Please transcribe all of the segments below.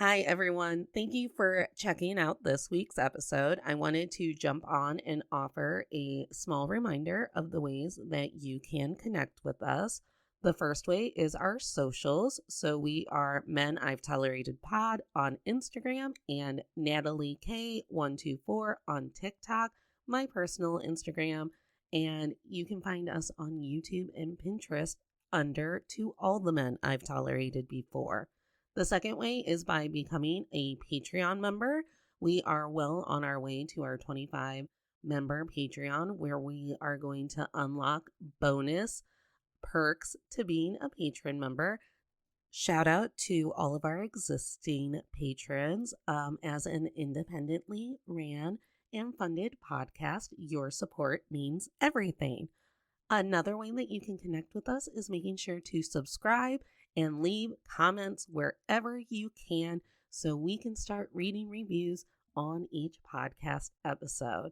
Hi, everyone. Thank you for checking out this week's episode. I wanted to jump on and offer a small reminder of the ways that you can connect with us. The first way is our socials. So we are Men I've Tolerated Pod on Instagram and Natalie K124 on TikTok, my personal Instagram. And you can find us on YouTube and Pinterest under To All the Men I've Tolerated Before. The second way is by becoming a Patreon member. We are well on our way to our 25 member Patreon, where we are going to unlock bonus perks to being a patron member. Shout out to all of our existing patrons. As an independently ran and funded podcast, your support means everything. Another way that you can connect with us is making sure to subscribe and leave comments wherever you can so we can start reading reviews on each podcast episode.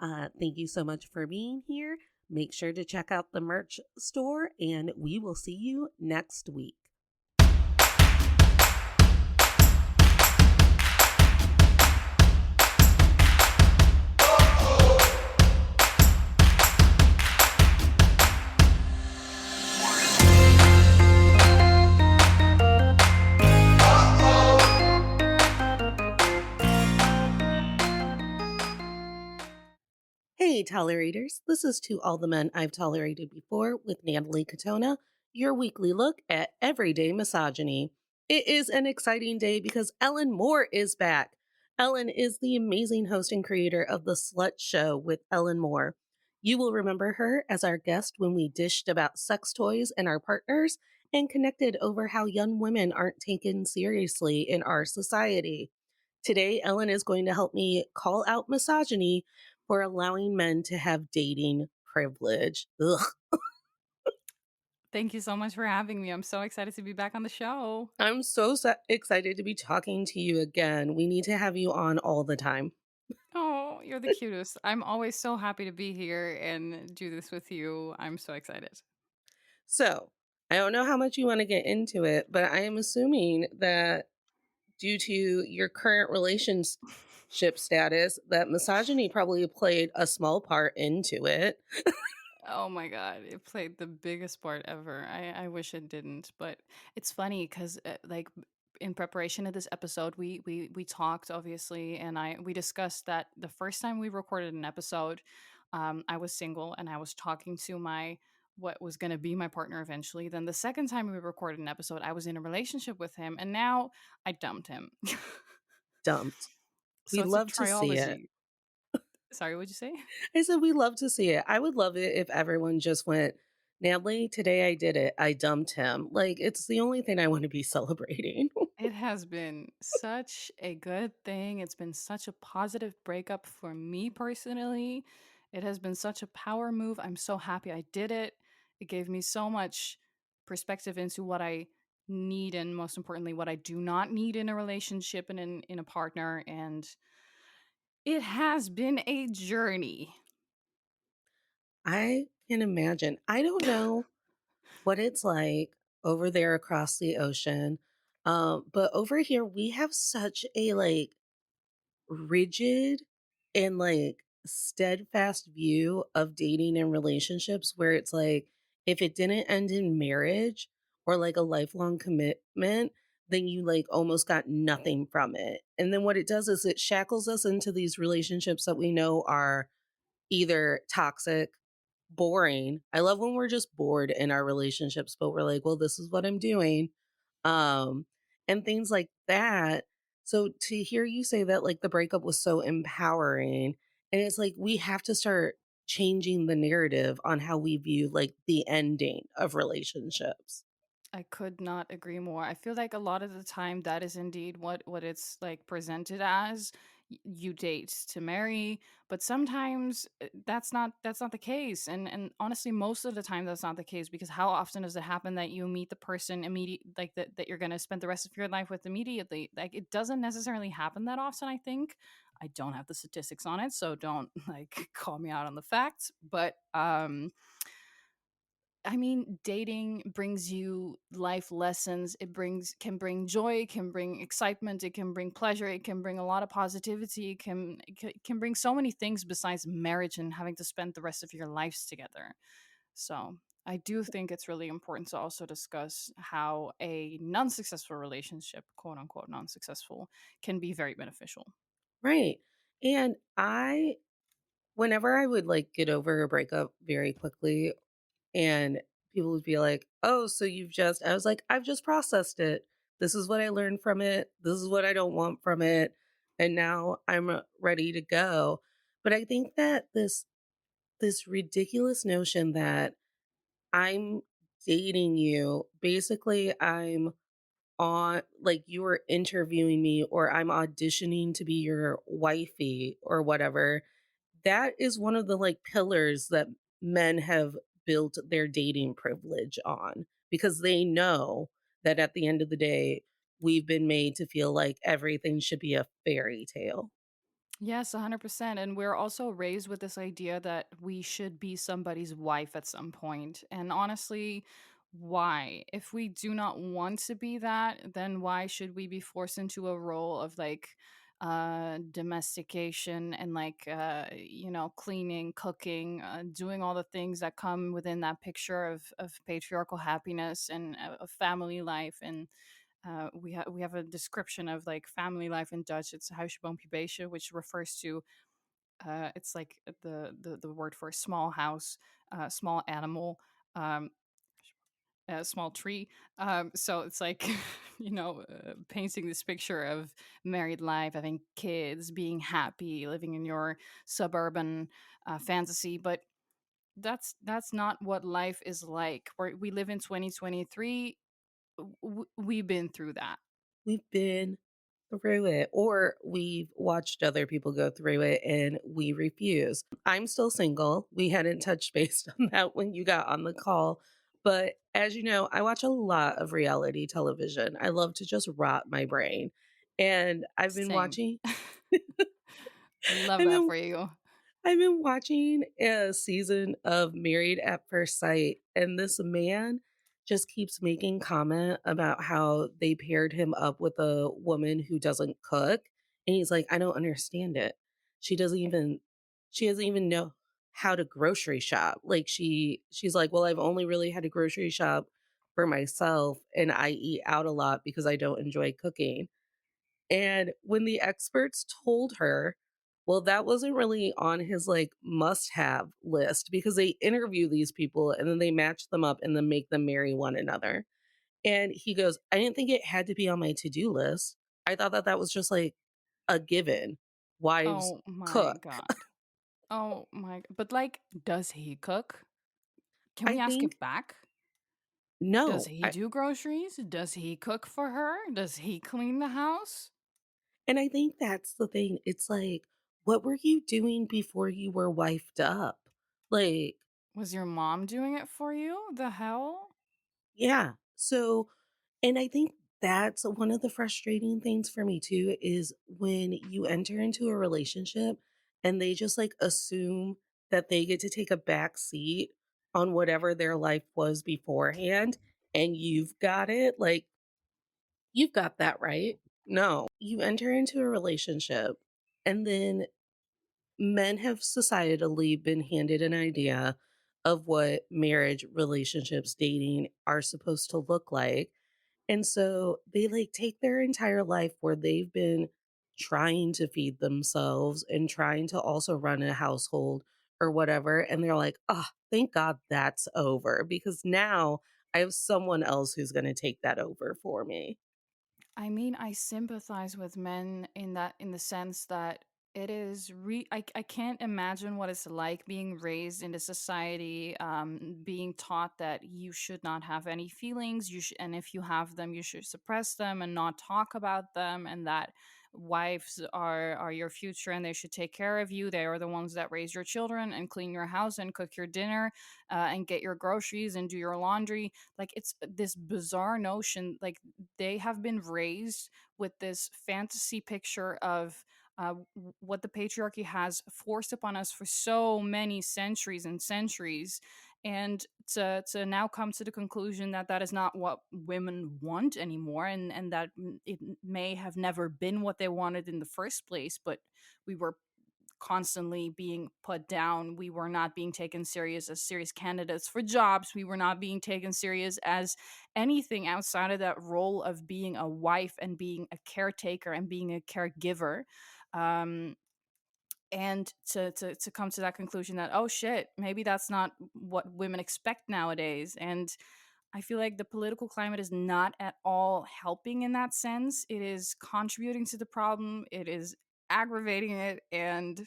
Thank you so much for being here. Make sure to check out the merch store, and we will see you next week. Hey, tolerators. This is To All the Men I've Tolerated Before with Natalie Katona, your weekly look at everyday misogyny. It is an exciting day because Ellen Moore is back. Ellen is the amazing host and creator of the Slut Show with Ellen Moore. You will remember her as our guest when we dished about sex toys and our partners and connected over how young women aren't taken seriously in our society. Today, Ellen is going to help me call out misogyny for allowing men to have dating privilege. Ugh. Thank you so much for having me. I'm so excited to be back on the show. I'm so excited to be talking to you again. We need to have you on all the time. Oh, you're the cutest. I'm always so happy to be here and do this with you. I'm so excited. So, I don't know how much you want to get into it, but I am assuming that due to your current relationship status, that misogyny probably played a small part into it. Oh my god, it played the biggest part ever. I wish it didn't, but it's funny because in preparation of this episode, we talked obviously, and we discussed that the first time we recorded an episode, I was single and I was talking to my what was going to be my partner eventually. Then the second time we recorded an episode, I was in a relationship with him, and now I dumped him. Dumped. So We it's a love to see it. triology. Sorry, what'd you say? I said we love to see it. I would love it if everyone just went, Natalie, today I did it. I dumped him. Like, it's the only thing I want to be celebrating. It has been such a good thing. It's been such a positive breakup for me personally. It has been such a power move. I'm so happy I did it. It gave me so much perspective into what I need and most importantly what I do not need in a relationship and in a partner, and it has been a journey. I can imagine. I don't know what it's like over there across the ocean. But over here we have such a rigid and steadfast view of dating and relationships where it's like if it didn't end in marriage or like a lifelong commitment, then you almost got nothing from it. And then what it does is it shackles us into these relationships that we know are either toxic, boring. I love when we're just bored in our relationships, but we're like, well, this is what I'm doing. Um, and things like that. So to hear you say that the breakup was so empowering, and it's like we have to start changing the narrative on how we view the ending of relationships. I could not agree more. I feel like a lot of the time that is indeed what it's like presented as. You date to marry, but sometimes that's not the case. And honestly, most of the time that's not the case, because how often does it happen that you meet the person immediate like that you're going to spend the rest of your life with immediately? Like it doesn't necessarily happen that often, I think. I don't have the statistics on it, so don't like call me out on the facts, but I mean, dating brings you life lessons. It brings can bring joy, it can bring excitement, it can bring pleasure, it can bring a lot of positivity, it can bring so many things besides marriage and having to spend the rest of your lives together. So, I do think it's really important to also discuss how a non-successful relationship, quote unquote non-successful, can be very beneficial. Right. And whenever I would like get over a breakup very quickly, and people would be like, "Oh, so I was like, "I've just processed it. This is what I learned from it. This is what I don't want from it. And now I'm ready to go." But I think that this ridiculous notion that I'm dating you, basically I'm on like you are interviewing me or I'm auditioning to be your wifey or whatever. That is one of the like pillars that men have built their dating privilege on because they know that at the end of the day, we've been made to feel like everything should be a fairy tale. Yes, 100%. And we're also raised with this idea that we should be somebody's wife at some point. And honestly, why? If we do not want to be that, then why should we be forced into a role of like domestication and like cleaning, cooking, doing all the things that come within that picture of patriarchal happiness and of family life. And we have a description of like family life in Dutch. It's huisboompje, which refers to it's like the word for a small house, small animal, um, a small tree. So it's like painting this picture of married life, having kids, being happy, living in your suburban fantasy, but that's not what life is like. We live in 2023. We've been through that. We've been through it, or we've watched other people go through it and we refuse. I'm still single. We hadn't touched base on that when you got on the call. But as you know, I watch a lot of reality television. I love to just rot my brain. And Same. Love I've that been for you. I've been watching a season of Married at First Sight, and this man just keeps making comment about how they paired him up with a woman who doesn't cook. And he's like, I don't understand it. She doesn't even she doesn't even know how to grocery shop. Like she's like, well, I've only really had to grocery shop for myself and I eat out a lot because I don't enjoy cooking. And when the experts told her, well, that wasn't really on his like must have list because they interview these people and then they match them up and then make them marry one another. And he goes, I didn't think it had to be on my to do list. I thought that that was just like a given. Wives Oh my cook. god. Oh my but, like, does he cook? Can I we ask think it back? Does no. he do groceries? Does he cook for her? Does he clean the house? And I think that's the thing. It's like, what were you doing before you were wifed up? Like, Was your mom doing it for you? The hell? yeah. So, and I think that's one of the frustrating things for me too is when you enter into a relationship and they just like assume that they get to take a back seat on whatever their life was beforehand and you've got it. Like, you've got that right. No, you enter into a relationship and then men have societally been handed an idea of what marriage, relationships, dating are supposed to look like. And so they like take their entire life where they've been trying to feed themselves and trying to also run a household or whatever. And they're like, oh, thank God that's over because now I have someone else who's going to take that over for me. I mean, I sympathize with men in the sense that it is I can't imagine what it's like being raised in a society, being taught that you should not have any feelings, and if you have them, you should suppress them and not talk about them, and that wives are your future and they should take care of you. They are the ones that raise your children and clean your house and cook your dinner, and get your groceries and do your laundry. Like, it's this bizarre notion, like they have been raised with this fantasy picture of what the patriarchy has forced upon us for so many centuries and centuries. and to now come to the conclusion that that is not what women want anymore, and that it may have never been what they wanted in the first place, but we were constantly being put down. We were not being taken serious as serious candidates for jobs. We were not being taken serious as anything outside of that role of being a wife and being a caretaker and being a caregiver. Um, and to come to that conclusion that, oh shit, maybe that's not what women expect nowadays. And I feel like the political climate is not at all helping in that sense. It is contributing to the problem. It is aggravating it. And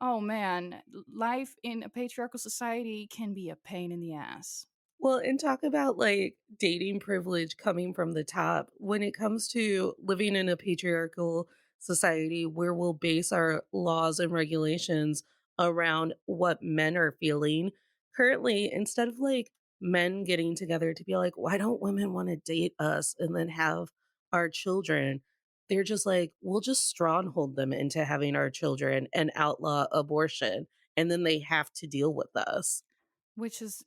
oh man, life in a patriarchal society can be a pain in the ass. Well, and talk about like dating privilege coming from the top. When it comes to living in a patriarchal society where we'll base our laws and regulations around what men are feeling, currently, instead of like men getting together to be like, why don't women want to date us and then have our children? They're just like, we'll just stronghold them into having our children and outlaw abortion. And then they have to deal with us. Which is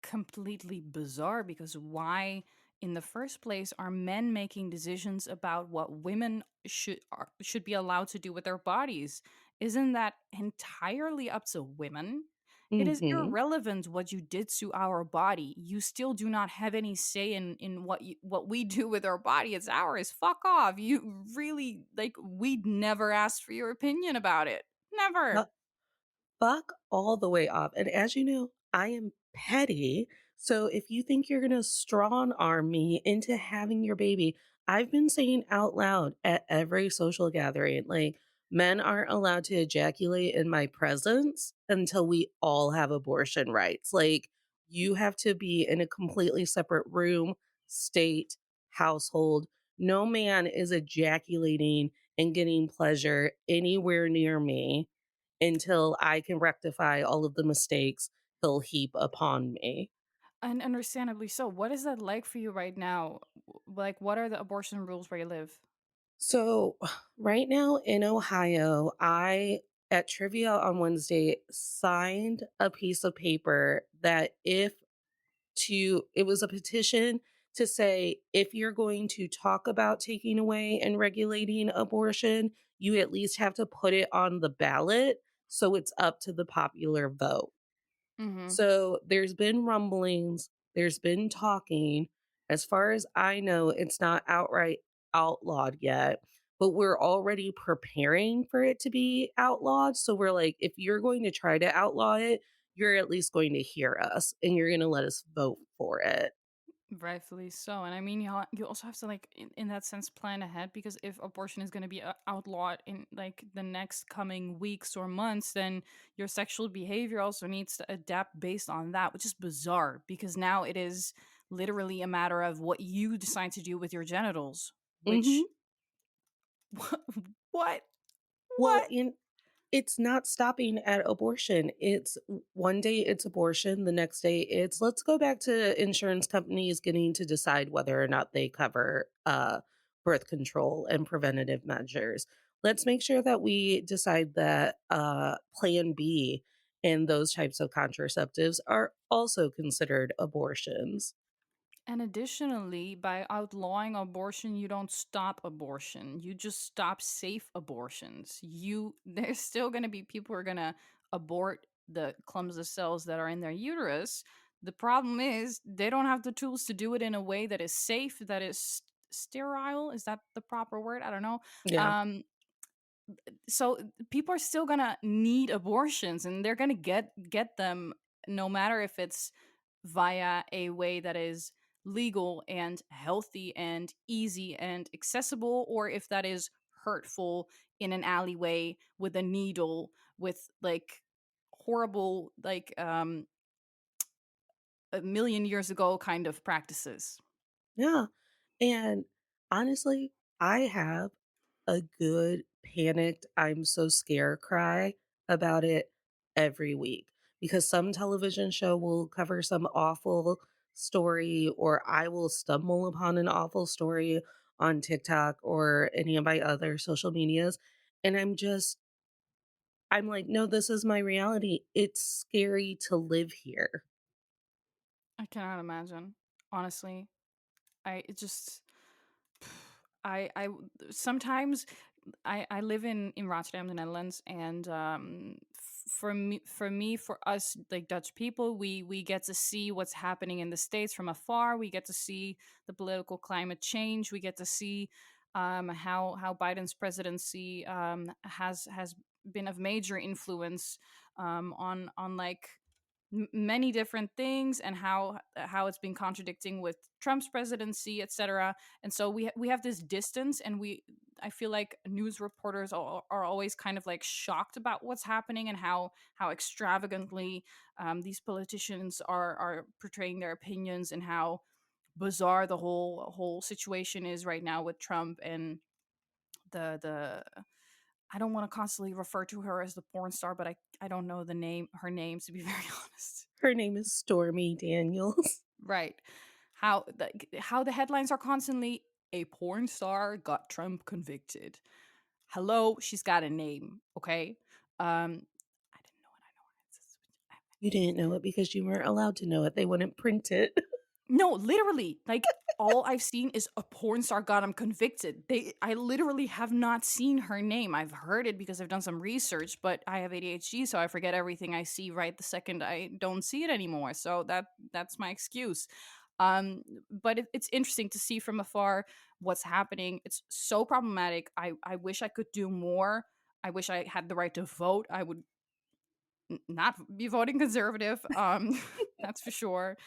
completely bizarre, because why in the first place are men making decisions about what women should be allowed to do with their bodies? Isn't that entirely up to women? It is Hmm. irrelevant what you did to our body. You still do not have any say in what we do with our body. It's ours. Fuck off. You really, like, we'd never asked for your opinion about it. Never. Fuck all the way off. And as you know, I am petty. So if you think you're going to strong arm me into having your baby, I've been saying out loud at every social gathering, like, men aren't allowed to ejaculate in my presence until we all have abortion rights. Like, you have to be in a completely separate room, state, household. No man is ejaculating and getting pleasure anywhere near me until I can rectify all of the mistakes he'll heap upon me. And understandably so. What is that like for you right now? Like, what are the abortion rules where you live? So, right now in Ohio, I at trivia on Wednesday signed a piece of paper that if it was a petition to say if you're going to talk about taking away and regulating abortion, you at least have to put it on the ballot so it's up to the popular vote. Mhm. So there's been rumblings, there's been talking. As far as I know, it's not outright outlawed yet, but we're already preparing for it to be outlawed. So we're like, if you're going to try to outlaw it, you're at least going to hear us and you're going to let us vote for it. Rightfully so. And I mean, you also have to, like, in that sense, plan ahead, because if abortion is going to be outlawed in like the next coming weeks or months, then your sexual behavior also needs to adapt based on that, which is bizarre, because now it is literally a matter of what you decide to do with your genitals, Hmm. which what? Well, What? it's not stopping at abortion. It's one day it's abortion, the next day it's let's go back to insurance companies getting to decide whether or not they cover birth control and preventative measures. Let's make sure that we decide that plan B and those types of contraceptives are also considered abortions. And additionally, by outlawing abortion, you don't stop abortion. You just stop safe abortions. There's still going to be people who are going to abort the clumps of cells that are in their uterus. The problem is they don't have the tools to do it in a way that is safe, that is sterile. Is that the proper word? I don't know. Yeah. Um, so people are still gonna need abortions, and they're gonna get them, no matter if it's via a way that is legal and healthy and easy and accessible, or if that is hurtful in an alleyway with a needle, with like horrible, like a million years ago kind of practices. Yeah. And honestly, I have a good panicked, I'm so scared cry about it every week because some television show will cover some awful story, or I will stumble upon an awful story on TikTok or any of my other social medias. And I'm like, no, this is my reality. It's scary to live here. I cannot imagine. Honestly, I it just I sometimes I live in Rotterdam, the Netherlands, and for us like Dutch people, we get to see what's happening in the States from afar. We get to see the political climate change. We get to see how Biden's presidency has been of major influence on like many different things, and how it's been contradicting with Trump's presidency, etc. And so we have this distance, and we I feel like news reporters are always kind of like shocked about what's happening, and how extravagantly these politicians are portraying their opinions, and how bizarre the whole situation is right now with Trump and the I don't want to constantly refer to her as the porn star, but I don't know her name, to be very honest. Her name is Stormy Daniels. Right. How the headlines are constantly a porn star got Trump convicted. Hello, she's got a name, okay? I didn't know it. I know her. You didn't know it because you weren't allowed to know it. They wouldn't print it. No, literally. Like all I've seen is a porn star got him convicted. I literally have not seen her name. I've heard it because I've done some research, but I have ADHD, so I forget everything I see right the second I don't see it anymore. So that's my excuse. But it's interesting to see from afar what's happening. It's so problematic. I wish I could do more. I wish I had the right to vote. I would not be voting conservative. That's for sure.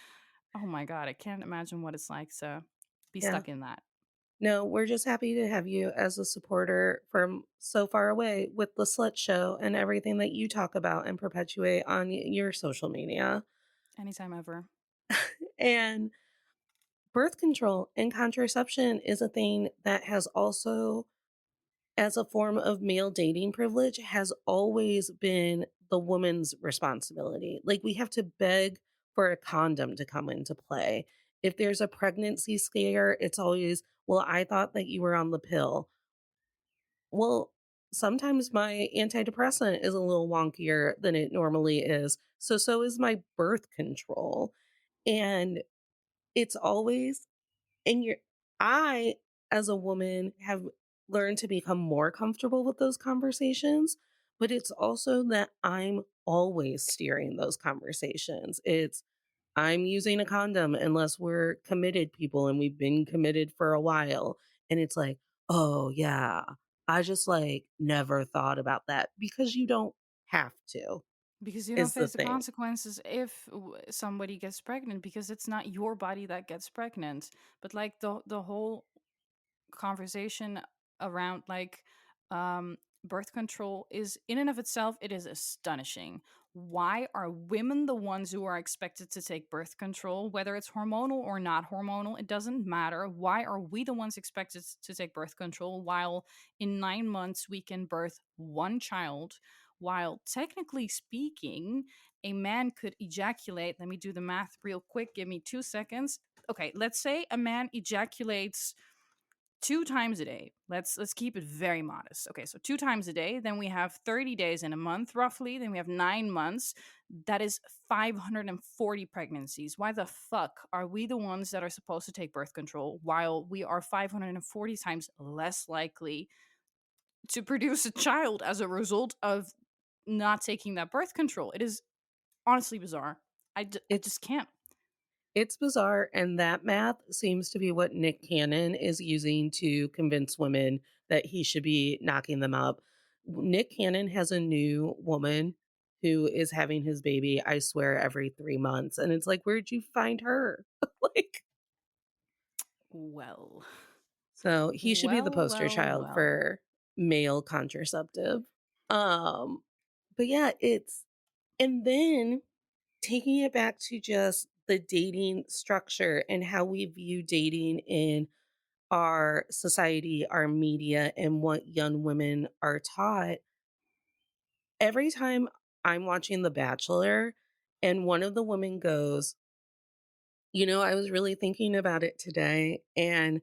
Oh my god, I can't imagine what it's like to be Yeah. stuck in that. No, we're just happy to have you as a supporter from so far away with the Slut Show and everything that you talk about and perpetuate on your social media. Anytime ever. And birth control and contraception is a thing that has also, as a form of male dating privilege, has always been the woman's responsibility. Like, we have to beg for a condom to come into play. If there's a pregnancy scare, it's always, well, I thought that you were on the pill. Well, sometimes my antidepressant is a little wonkier than it normally is. So is my birth control. And it's always, and I, as a woman, have learned to become more comfortable with those conversations, but it's also that I'm always steering those conversations. It's, I'm using a condom unless we're committed people and we've been committed for a while. And it's like, oh, yeah, I just like never thought about that because you don't have to, Because you don't is the face the thing. consequences if somebody gets pregnant, because it's not your body that gets pregnant. But like the whole conversation around like um birth control is in and of itself, it is astonishing. Why are women the ones who are expected to take birth control, whether it's hormonal or not hormonal? It doesn't matter. Why are we the ones expected to take birth control while in 9 months we can birth one child, while technically speaking a man could ejaculate? Let me do the math real quick, give me 2 seconds. Okay, let's say a man ejaculates 2 times a day. Let's keep it very modest. Okay, so 2 times a day. Then we have 30 days in a month, roughly. Then we have 9 months. That is 540 pregnancies. Why the fuck are we the ones that are supposed to take birth control while we are 540 times less likely to produce a child as a result of not taking that birth control? It is honestly bizarre. I It's just can't. It's bizarre, and that math seems to be what Nick Cannon is using to convince women that he should be knocking them up. Nick Cannon has a new woman who is having his baby, I swear, every 3 months, and it's like, "Where'd you find her?" Like, Well, so he should be the well, poster well, child well. for male contraceptive. Um, but yeah, it's, and then taking it back to just the dating structure and how we view dating in our society, our media, and what young women are taught. Every time I'm watching The Bachelor and one of the women goes, I was really thinking about it today, and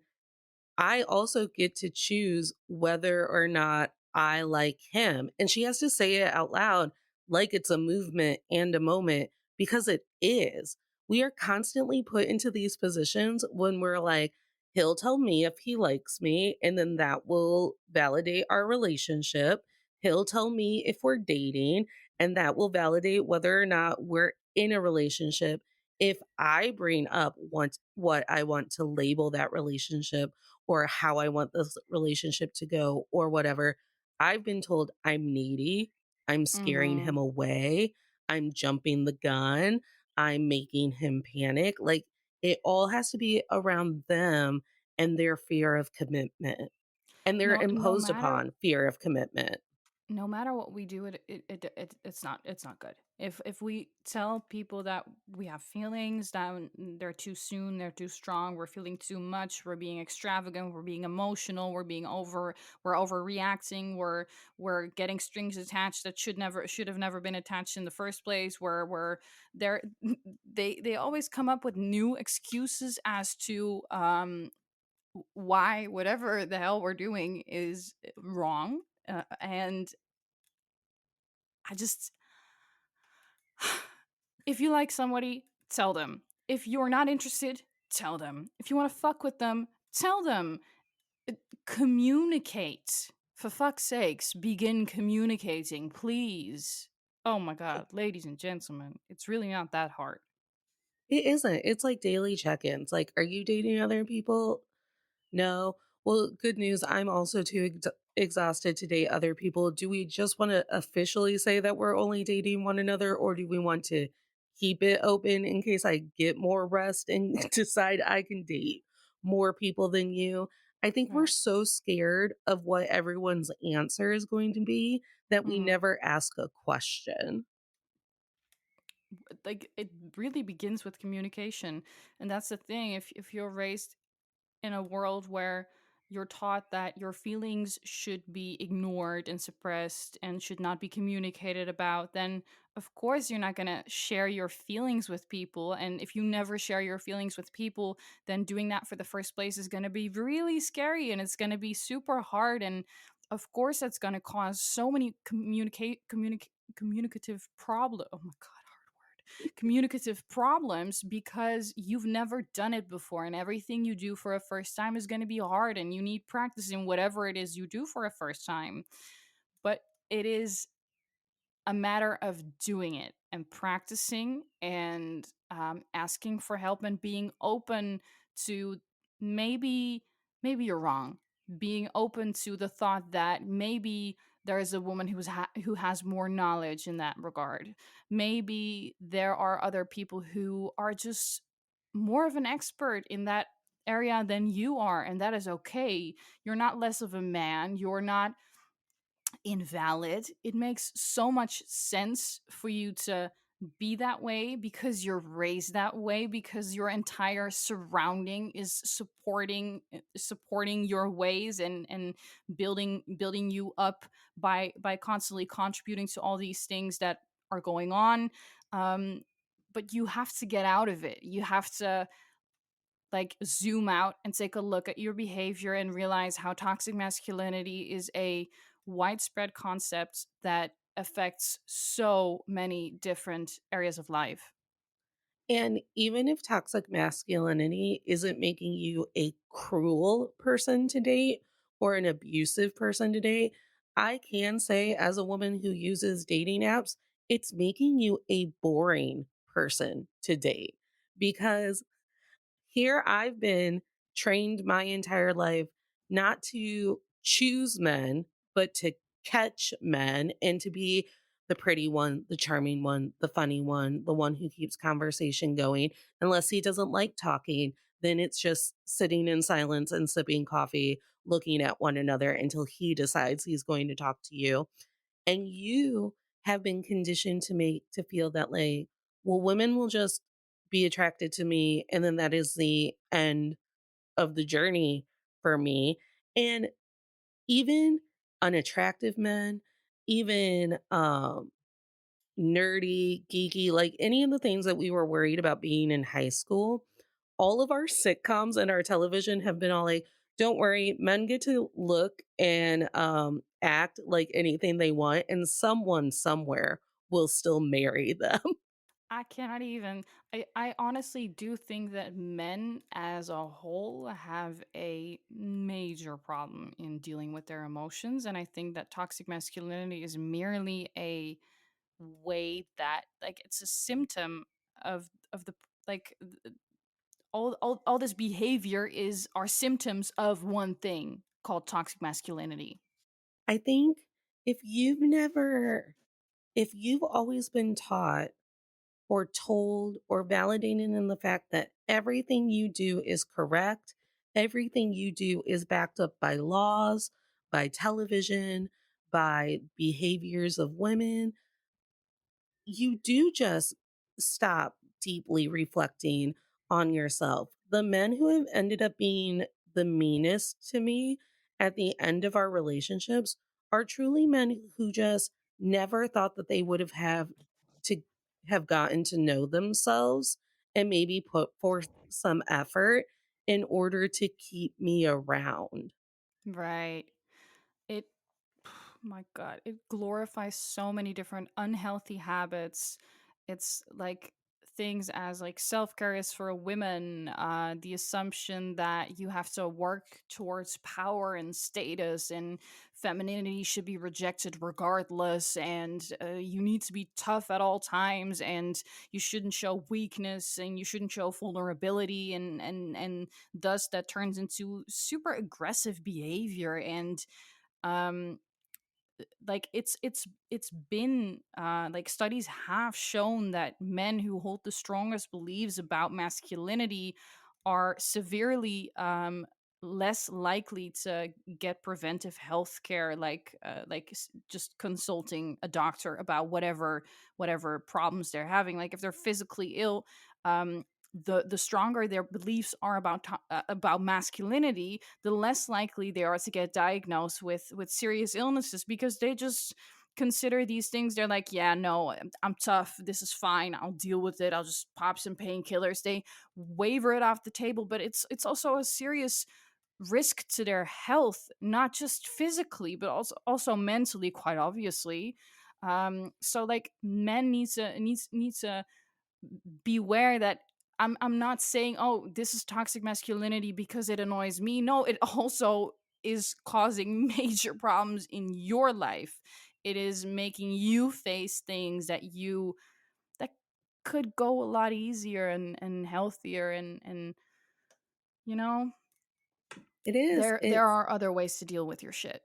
I also get to choose whether or not I like him. And she has to say it out loud like it's a movement and a moment because it is. we are constantly put into these positions when we're like, he'll tell me if he likes me, and then that will validate our relationship. He'll tell me if we're dating, and that will validate whether or not we're in a relationship. If I bring up what I want to label that relationship or how I want this relationship to go or whatever, I've been told I'm needy, I'm scaring him Mhm. away, I'm jumping the gun, I'm making him panic. Like it all has to be around them and their fear of commitment and their No imposed matter upon fear of commitment. no matter what we do, it's not good. If we tell people that we have feelings, that they're too soon, they're too strong, we're feeling too much, we're being extravagant, we're being emotional, we're overreacting, we're getting strings attached that should have never been attached in the first place, we're they're they always come up with new excuses as to why whatever the hell we're doing is wrong. And I just, if you like somebody, tell them. If you're not interested, tell them. If you want to fuck with them, tell them. Uh, Communicate. For fuck's sakes, begin communicating, please. Oh my god, ladies and gentlemen, it's really not that hard. It isn't. It's like daily check-ins. Like, are you dating other people? No. Well, good news. I'm also too exhausted to date other people. Do we just want to officially say that we're only dating one another, or do we want to keep it open in case I get more rest and decide I can date more people than you? I think we're Right. so scared of what everyone's answer is going to be that we Mhm. never ask a question. Like it really begins with communication, and that's the thing. If you're raised in a world where you're taught that your feelings should be ignored and suppressed and should not be communicated about, then of course you're not going to share your feelings with people. And if you never share your feelings with people, then doing that for the first place is going to be really scary and it's going to be super hard. And of course, that's going to cause so many communicative problem. Oh my god, communicative problems because you've never done it before, and everything you do for a first time is going to be hard and you need practice in whatever it is you do for a first time. But it is a matter of doing it and practicing and asking for help and being open to maybe you're wrong, being open to the thought that maybe there is a woman who has more knowledge in that regard. Maybe there are other people who are just more of an expert in that area than you are, and that is okay. You're not less of a man, you're not invalid. It makes so much sense for you to be that way because you're raised that way, because your entire surrounding is supporting your ways and building you up by constantly contributing to all these things that are going on. Um but you have to get out of it. You have to like zoom out and take a look at your behavior and realize how toxic masculinity is a widespread concept that affects so many different areas of life. And even if toxic masculinity isn't making you a cruel person to date or an abusive person to date, I can say, as a woman who uses dating apps, it's making you a boring person to date because here I've been trained my entire life not to choose men, but to catch men and to be the pretty one, the charming one, the funny one, the one who keeps conversation going. Unless he doesn't like talking, then it's just sitting in silence and sipping coffee, looking at one another until he decides he's going to talk to you. And you have been conditioned to feel that like, well, women will just be attracted to me and then that is the end of the journey for me. And even unattractive men, even nerdy, geeky, like any of the things that we were worried about being in high school, all of our sitcoms and our television have been all like, don't worry, men get to look and act like anything they want, and someone somewhere will still marry them. I cannot even. I honestly do think that men as a whole have a major problem in dealing with their emotions. And I think that toxic masculinity is merely a way that, like, it's a symptom of the, like, all this behavior is are symptoms of one thing called toxic masculinity. I think if you've never, if you've always been taught or told or validated in the fact that everything you do is correct, everything you do is backed up by laws, by television, by behaviors of women, you do just stop deeply reflecting on yourself. The men who have ended up being the meanest to me at the end of our relationships are truly men who just never thought that they would have to have gotten to know themselves and maybe put forth some effort in order to keep me around. Right. It my god, it glorifies so many different unhealthy habits. It's like things as like self-care is for women, the assumption that you have to work towards power and status, and femininity should be rejected regardless, and you need to be tough at all times, and you shouldn't show weakness, and you shouldn't show vulnerability, and thus that turns into super aggressive behavior. And um like it's been like studies have shown that men who hold the strongest beliefs about masculinity are severely less likely to get preventive health care, just consulting a doctor about whatever problems they're having. Like if they're physically ill, the stronger their beliefs are about masculinity, the less likely they are to get diagnosed with serious illnesses, because they just consider these things. They're like, yeah, no, I'm tough. This is fine. I'll deal with it. I'll just pop some painkillers. They waver it off the table, but it's also a serious risk to their health, not just physically, but also mentally, quite obviously. So like men needs to beware that I'm not saying, oh, this is toxic masculinity because it annoys me. No, it also is causing major problems in your life. It is making you face things that could go a lot easier and healthier, and you know, It is. there are other ways to deal with your shit.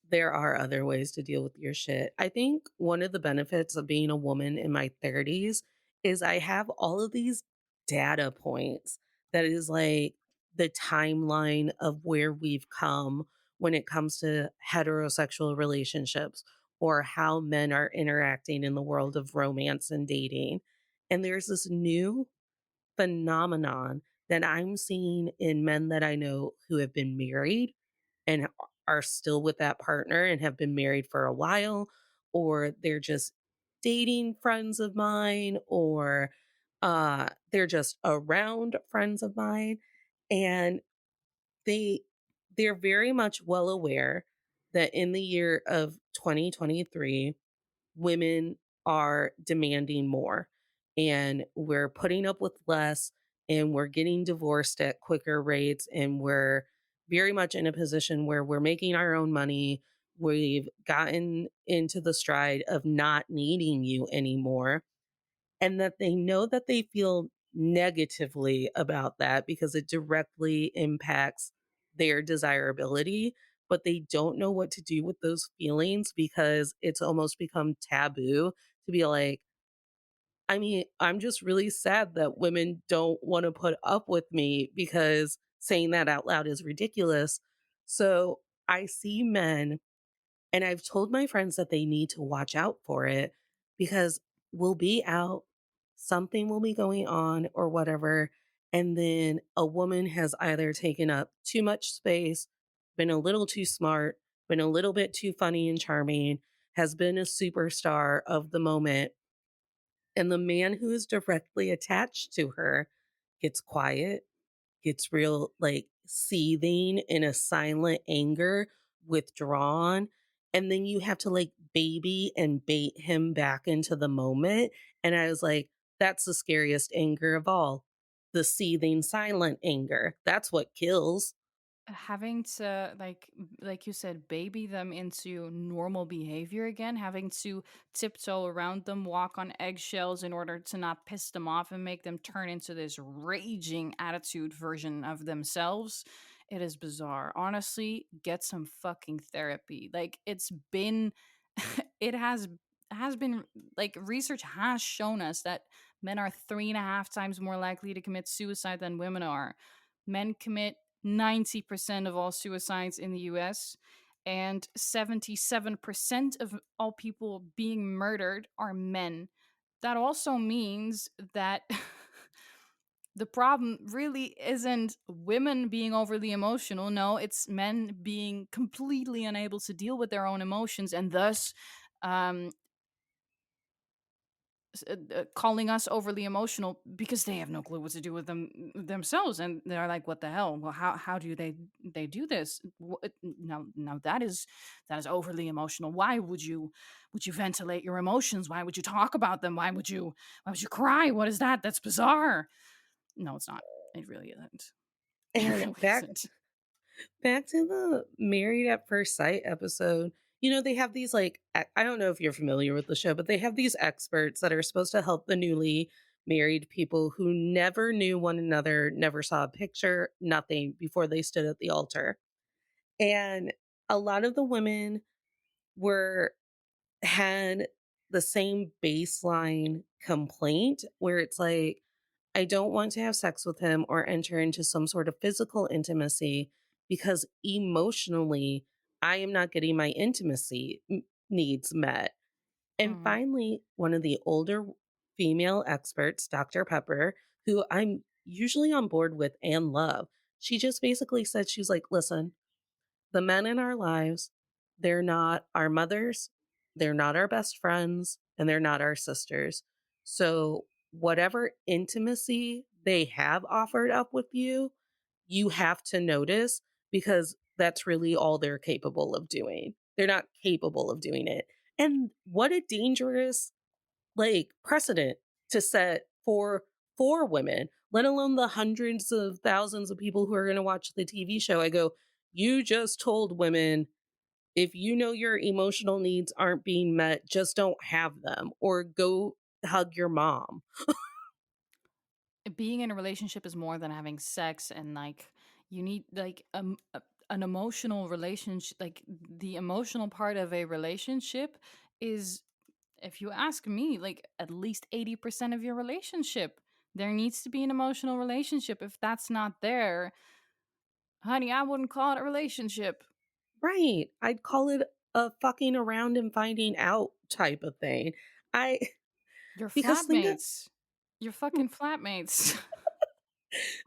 There are other ways to deal with your shit. I think one of the benefits of being a woman in my 30s is I have all of these data points that is like the timeline of where we've come when it comes to heterosexual relationships or how men are interacting in the world of romance and dating. And there's this new phenomenon that I'm seeing in men that I know who have been married and are still with that partner and have been married for a while, or they're just dating friends of mine, or they're just around friends of mine. And they they're very much well aware that in the year of 2023 women are demanding more and we're putting up with less and we're getting divorced at quicker rates and we're very much in a position where we're making our own money. We've gotten into the stride of not needing you anymore, and that they know that they feel negatively about that because it directly impacts their desirability, but they don't know what to do with those feelings because it's almost become taboo to be like, I mean, I'm just really sad that women don't want to put up with me because saying that out loud is ridiculous. So I see men, and I've told my friends that they need to watch out for it because we'll be out, something will be going on or whatever. And then a woman has either taken up too much space, been a little too smart, been a little bit too funny and charming, has been a superstar of the moment. And the man who is directly attached to her gets quiet, gets real like seething in a silent anger, withdrawn, and then you have to like baby and bait him back into the moment. And I was like, that's the scariest anger of all. The seething silent anger. That's what kills. Having to like you said, baby them into normal behavior again, having to tiptoe around them, walk on eggshells in order to not piss them off and make them turn into this raging attitude version of themselves. It is bizarre. Honestly, get some fucking therapy. Like it's been it has been like research has shown us that men are 3.5 times more likely to commit suicide than women are. Men commit 90% of all suicides in the US, and 77% of all people being murdered are men. That also means that the problem really isn't women being overly emotional. No, it's men being completely unable to deal with their own emotions and thus um, calling us overly emotional because they have no clue what to do with themselves, and they're like, "What the hell? Well, how do they do this? Now that is overly emotional. Why would you ventilate your emotions? Why would you talk about them? Why would you cry? What is that? That's bizarre." No, it's not. It really isn't. It And really back isn't. back to the Married at First Sight episode. They have these like I don't know if you're familiar with the show, but they have these experts that are supposed to help the newly married people who never knew one another, never saw a picture, nothing before they stood at the altar. And a lot of the women were had the same baseline complaint where it's like, I don't want to have sex with him or enter into some sort of physical intimacy because emotionally, I am not getting my intimacy needs met. And Mhm. finally, one of the older female experts, Dr. Pepper, who I'm usually on board with and love, she just basically said, she's like, listen, the men in our lives, they're not our mothers, they're not our best friends, and they're not our sisters. So, whatever intimacy they have offered up with you, you have to notice because that's really all they're capable of doing. They're not capable of doing it. And what a dangerous like precedent to set for women, let alone the hundreds of thousands of people who are going to watch the TV show. I go, you just told women if you know your emotional needs aren't being met, just don't have them or go hug your mom. Being in a relationship is more than having sex, and like you need like an emotional relationship. Like the emotional part of a relationship is, if you ask me, like at least 80% of your relationship. There needs to be an emotional relationship. If that's not there, honey, I wouldn't call it a relationship. Right. I'd call it a fucking around and finding out type of thing. I Your because think of flatmates, your fucking flatmates.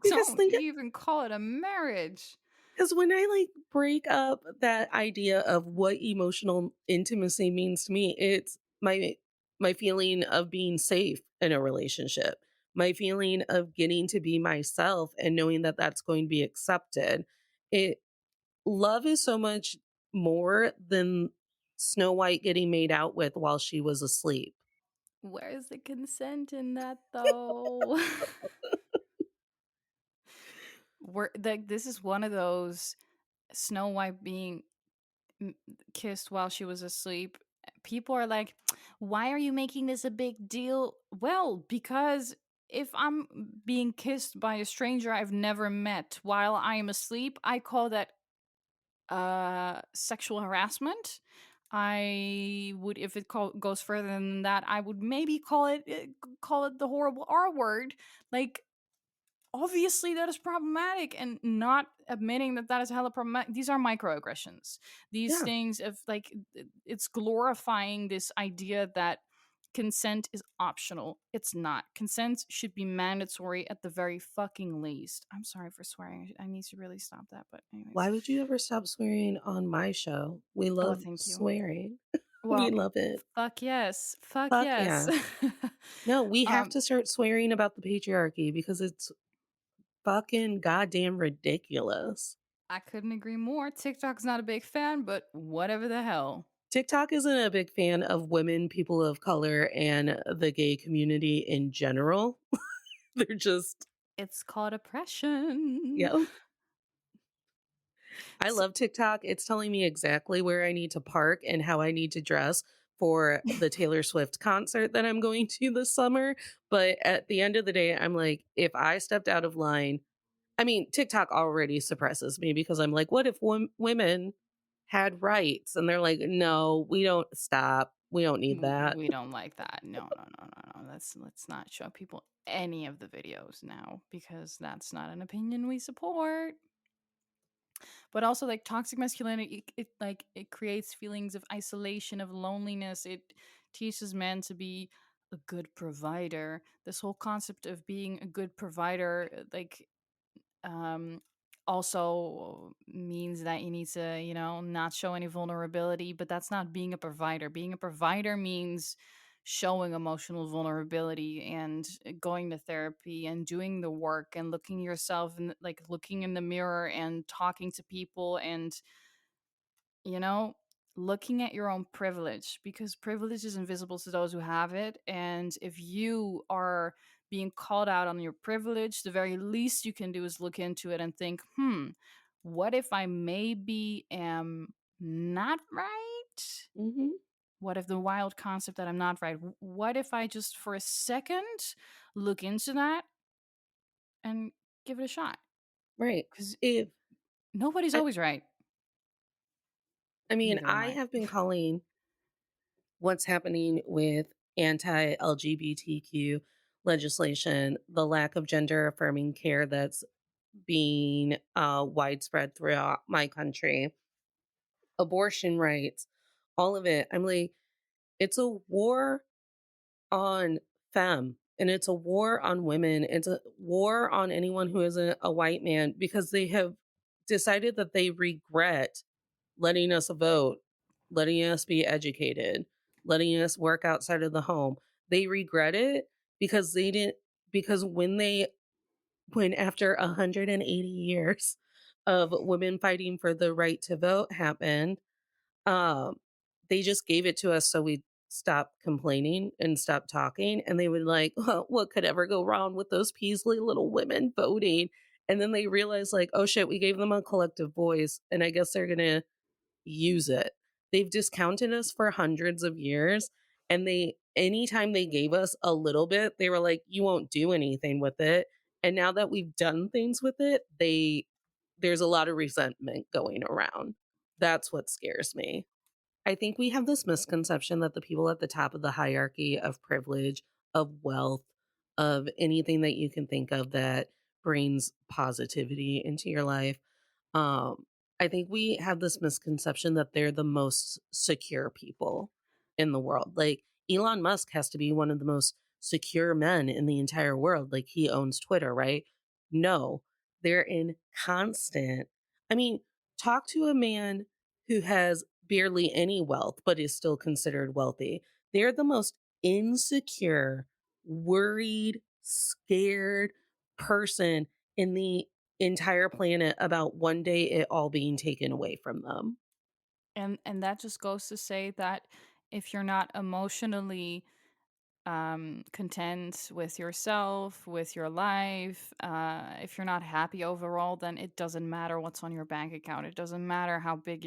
because Don't think even call it a marriage. Because when I like break up that idea of what emotional intimacy means to me, it's my feeling of being safe in a relationship, my feeling of getting to be myself and knowing that that's going to be accepted. It Love is so much more than Snow White getting made out with while she was asleep. Where's the consent in that though? We're like, this is one of those Snow White being m- kissed while she was asleep. People are like, why are you making this a big deal? Well, because if I'm being kissed by a stranger I've never met while I am asleep, I call that sexual harassment. I would, if it goes further than that, I would maybe call it the horrible R word. Like, obviously that is problematic, and not admitting that that is hella problematic. These are microaggressions. These Yeah. things of like it's glorifying this idea that consent is optional. It's not. Consent should be mandatory at the very fucking least. I'm sorry for swearing. I need to really stop that, but Why anyways. would you ever stop swearing on my show? We Oh, love thank you. swearing. We Well, love it. fuck yes. Fuck Fuck yes. yeah. No, we have um to start swearing about the patriarchy because it's fucking goddamn ridiculous. I couldn't agree more. TikTok's not a big fan, but whatever the hell. TikTok isn't a big fan of women, people of color, and the gay community in general. They're just, It's called oppression. yeah. I So, love TikTok. It's telling me exactly where I need to park and how I need to dress for the Taylor Swift concert that I'm going to this summer. But at the end of the day, I'm like, if I stepped out of line, I mean, TikTok already suppresses me because I'm like, what if women had rights? And they're like, no, we don't stop. We don't need that. we don't like that. No, no, no, no, no. Let's not show people any of the videos now because that's not an opinion we support. But also like toxic masculinity, it creates feelings of isolation, of loneliness. It teaches men to be a good provider. This whole concept of being a good provider, um also means that you need to, not show any vulnerability, but that's not being a provider. Being a provider means showing emotional vulnerability and going to therapy and doing the work and looking yourself and like looking in the mirror and talking to people and, you know, looking at your own privilege, because privilege is invisible to those who have it. And if you are being called out on your privilege, the very least you can do is look into it and think, what if I maybe am not right? Hmm. What if the wild concept that I'm not right? What if I just for a second look into that and give it a shot? Right. Because If, nobody's I, always right. I mean, Neither am I I. have been calling what's happening with anti LGBTQ legislation, the lack of gender affirming care that's being widespread throughout my country, abortion rights, all of it. I'm like, it's a war on femme and it's a war on women. It's a war on anyone who isn't a white man because they have decided that they regret letting us vote, letting us be educated, letting us work outside of the home. They regret it because they didn't, because when after 180 years of women fighting for the right to vote happened, um, they just gave it to us so we'd stop complaining and stop talking. And they would like, well, what could ever go wrong with those Peasley little women voting? And then they realized, like, oh shit, we gave them a collective voice, and I guess they're gonna use it. They've discounted us for hundreds of years, and they anytime they gave us a little bit, they were like, you won't do anything with it. And now that we've done things with it, there's a lot of resentment going around. That's what scares me. I think we have this misconception that the people at the top of the hierarchy of privilege, of wealth, of anything that you can think of that brings positivity into your life, um, I think we have this misconception that they're the most secure people in the world. Like Elon Musk has to be one of the most secure men in the entire world. Like he owns Twitter, right? No, they're in constant. I mean, talk to a man who has barely any wealth but is still considered wealthy. They're the most insecure, worried, scared person in the entire planet about one day it all being taken away from them. And that just goes to say that if you're not emotionally content with yourself, with your life, if you're not happy overall, then it doesn't matter what's on your bank account. It doesn't matter how big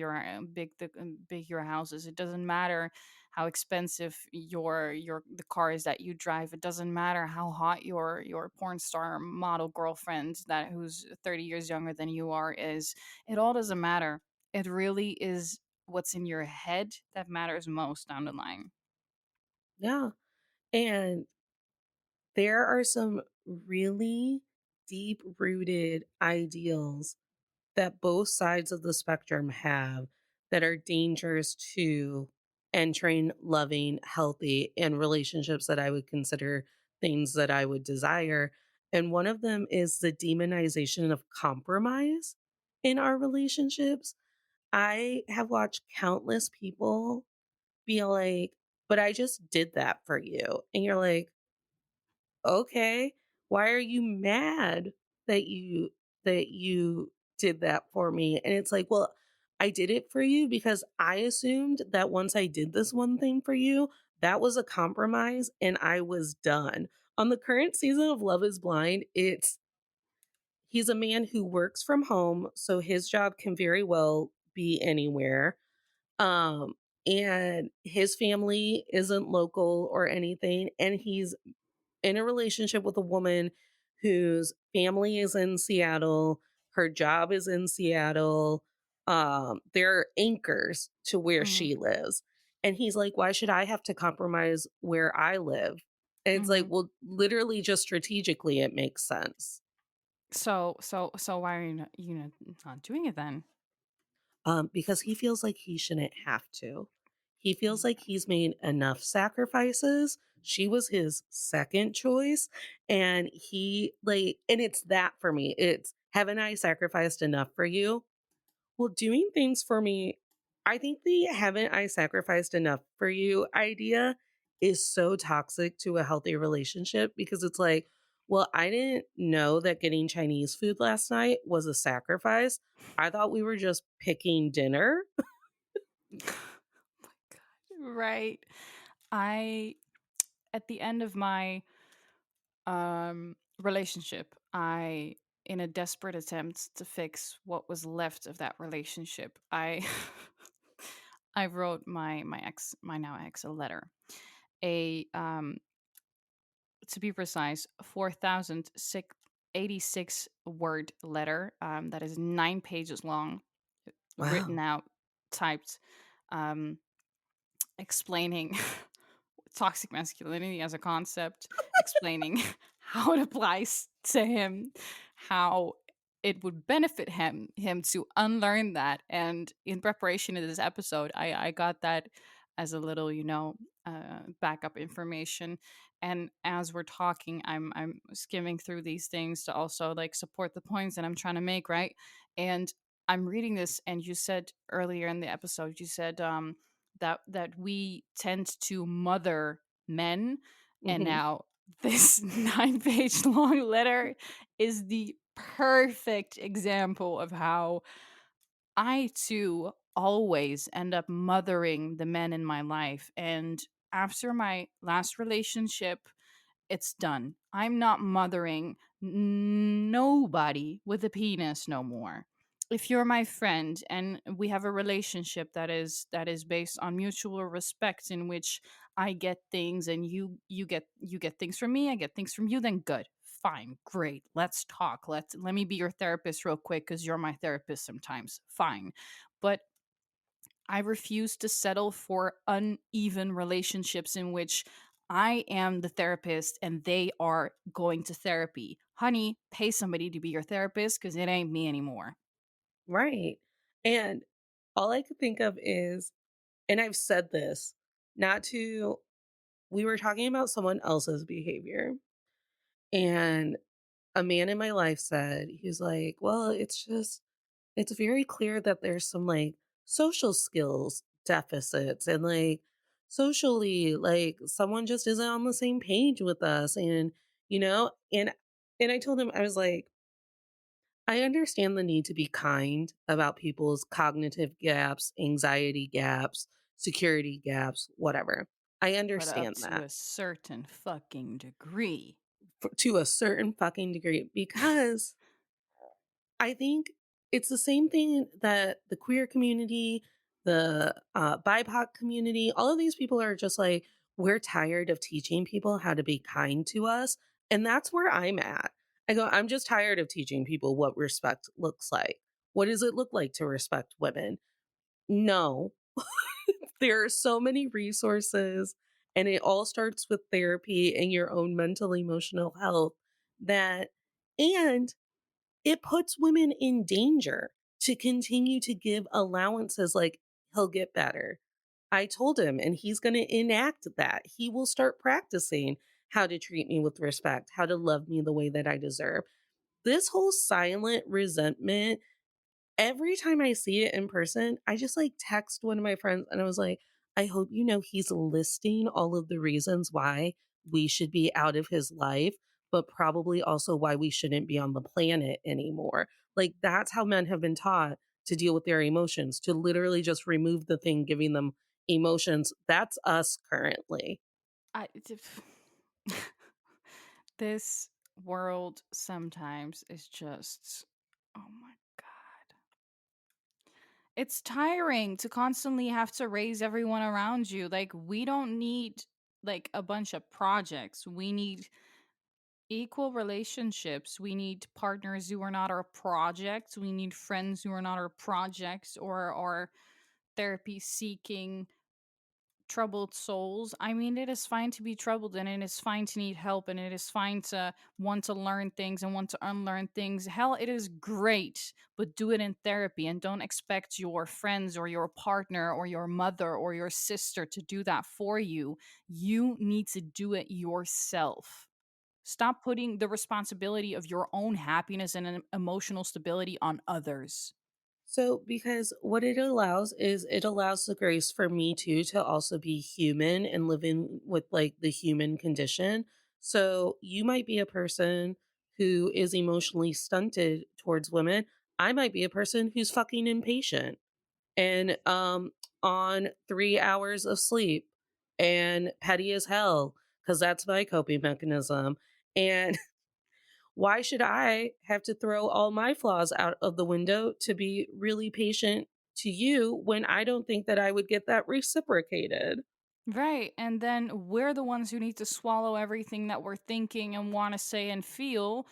big your house is. It doesn't matter how expensive the car is that you drive. It doesn't matter how hot your porn star model girlfriend that who's 30 years younger than you are is. It all doesn't matter. It really is what's in your head that matters most down the line. Yeah. And there are some really deep rooted ideals that both sides of the spectrum have that are dangerous to entering loving, healthy, and relationships that I would consider things that I would desire. And one of them is the demonization of compromise in our relationships. I have watched countless people be like, but I just did that for you. And you're like, okay, why are you mad that you did that for me? And it's like, well, I did it for you because I assumed that once I did this one thing for you, that was a compromise and I was done. On the current season of Love is Blind, he's a man who works from home, so his job can very well be anywhere. Um, and his family isn't local or anything, and he's in a relationship with a woman whose family is in Seattle, her job is in Seattle. They're anchors to where Mhm. she lives. And he's like, why should I have to compromise where I live? And it's like, Mhm. well, literally just strategically it makes sense. So why are not doing it then? Because he feels like he shouldn't have to. He Oh feels my like god. he's made enough sacrifices. She was his second choice. And and it's that for me. It's, haven't I sacrificed enough for you? Well, doing things for me, I think the haven't I sacrificed enough for you idea is so toxic to a healthy relationship because it's like, well, I didn't know that getting Chinese food last night was a sacrifice. I thought we were just picking dinner. Oh my god. Right. I At the end of my relationship, I in a desperate attempt to fix what was left of that relationship, I I wrote my now ex a letter. A To be precise, 4,086 word letter that is 9 pages long, written Wow. out, typed, um, explaining toxic masculinity as a concept, explaining how it applies to him, how it would benefit him to unlearn that. And in preparation of this episode, I got that as a little, backup information. And as we're talking, I'm skimming through these things to also like support the points that I'm trying to make, right? And I'm reading this, and you said earlier in the episode, you said that we tend to mother men, and Hmm. now this 9 page long letter is the perfect example of how I too always end up mothering the men in my life. And after my last relationship, it's done. I'm not mothering nobody with a penis no more. If you're my friend and we have a relationship that is based on mutual respect, in which I get things and you get things from me, I get things from you, then good. Fine, great. Let's talk. Let me be your therapist real quick cuz you're my therapist sometimes. Fine. But I refuse to settle for uneven relationships in which I am the therapist and they are going to therapy. Honey, pay somebody to be your therapist because it ain't me anymore. Right. And all I could think of is, and I've said this, not to, we were talking about someone else's behavior. And a man in my life said, he was like, well, it's very clear that there's some like social skills deficits and like socially, like someone just isn't on the same page with us. And, you know, and I told him, I was like, I understand the need to be kind about people's cognitive gaps, anxiety gaps, security gaps, whatever. I But up understand to that a certain fucking degree. to a certain fucking degree because I think it's the same thing that the queer community, the BIPOC community, all of these people are just like, we're tired of teaching people how to be kind to us. And that's where I'm at. I go, I'm just tired of teaching people what respect looks like. What does it look like to respect women? No, there are so many resources, and it all starts with therapy and your own mental, emotional health that, and it puts women in danger to continue to give allowances like, he'll get better. I told him, and he's going to enact that. He will start practicing how to treat me with respect, how to love me the way that I deserve. This whole silent resentment, every time I see it in person, I just like text one of my friends and I was like, I hope you know he's listing all of the reasons why we should be out of his life, but probably also why we shouldn't be on the planet anymore. Like that's how men have been taught. to deal with their emotions, to literally just remove the thing giving them emotions. That's us currently. I this world sometimes is just, oh my god. It's tiring to constantly have to raise everyone around you. Like, we don't need like a bunch of projects. We need equal relationships. We need partners who are not our projects. We need friends who are not our projects or therapy seeking troubled souls. I mean, it is fine to be troubled and it is fine to need help and it is fine to want to learn things and want to unlearn things. Hell, it is great, but do it in therapy and don't expect your friends or your partner or your mother or your sister to do that for you. You need to do it yourself. Stop putting the responsibility of your own happiness and emotional stability on others. So, because what it allows is it allows the grace for me too to also be human and live in with like the human condition. So, you might be a person who is emotionally stunted towards women. I might be a person who's fucking impatient and on 3 hours of sleep and petty as hell because that's my coping mechanism. And why should I have to throw all my flaws out of the window to be really patient to you when I don't think that I would get that reciprocated? Right. And then we're the ones who need to swallow everything that we're thinking and want to say and feel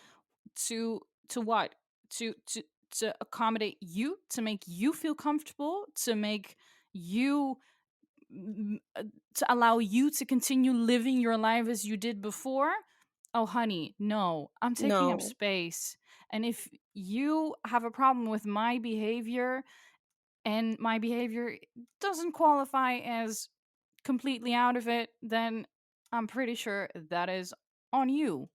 to what? To to accommodate you, to make you feel comfortable, to make you to allow you to continue living your life as you did before. Oh honey, no. I'm taking up No. space. And if you have a problem with my behavior and my behavior doesn't qualify as completely out of it, then I'm pretty sure that is on you.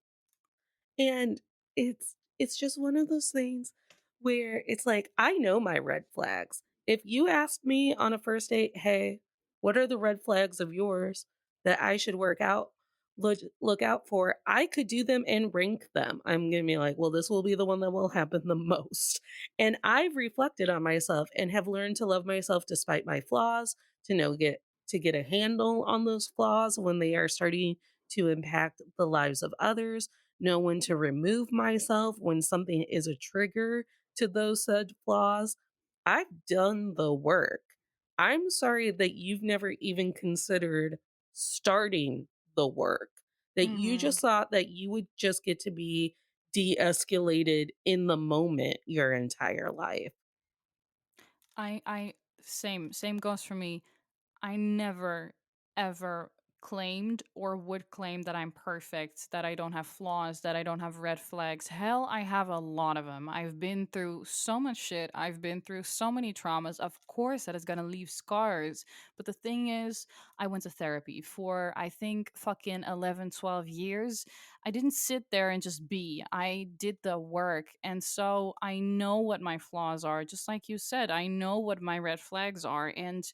And it's just one of those things where it's like I know my red flags. If you asked me on a first date, "Hey, what are the red flags of yours that I should look out for?" I could do them and rank them. I'm going to be like, "Well, this will be the one that will happen the most." And I've reflected on myself and have learned to love myself despite my flaws, to get a handle on those flaws when they are starting to impact the lives of others, know when to remove myself when something is a trigger to those said flaws. I've done the work. I'm sorry that you've never even considered starting the work, that you Mhm. just thought that you would just get to be de escalated in the moment your entire life. I same goes for me. I never ever claimed or would claim that I'm perfect, that I don't have flaws, that I don't have red flags. Hell, I have a lot of them. I've been through so much shit. I've been through so many traumas. Of course, that is going to leave scars. But the thing is, I went to therapy for, I think, fucking 11, 12 years. I didn't sit there and just be. I did the work. And so I know what my flaws are. Just like you said, I know what my red flags are. And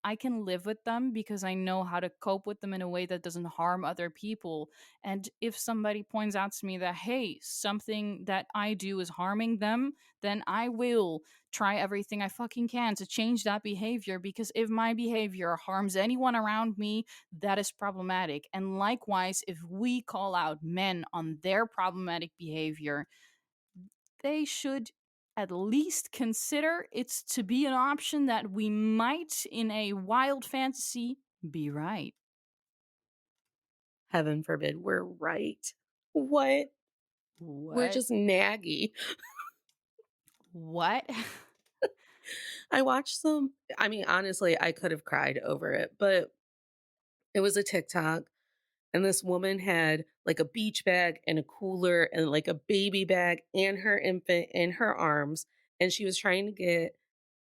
I can live with them because I know how to cope with them in a way that doesn't harm other people. And if somebody points out to me that, hey, something that I do is harming them, then I will try everything I fucking can to change that behavior because if my behavior harms anyone around me, that is problematic. And likewise, if we call out men on their problematic behavior, they should at least consider it's to be an option that we might, in a wild fantasy, be right. Heaven forbid we're right. What? We're What? just naggy. What? I watched some, I mean, honestly, I could have cried over it, but it was a TikTok. And this woman had like a beach bag and a cooler and like a baby bag and her infant in her arms. And she was trying to get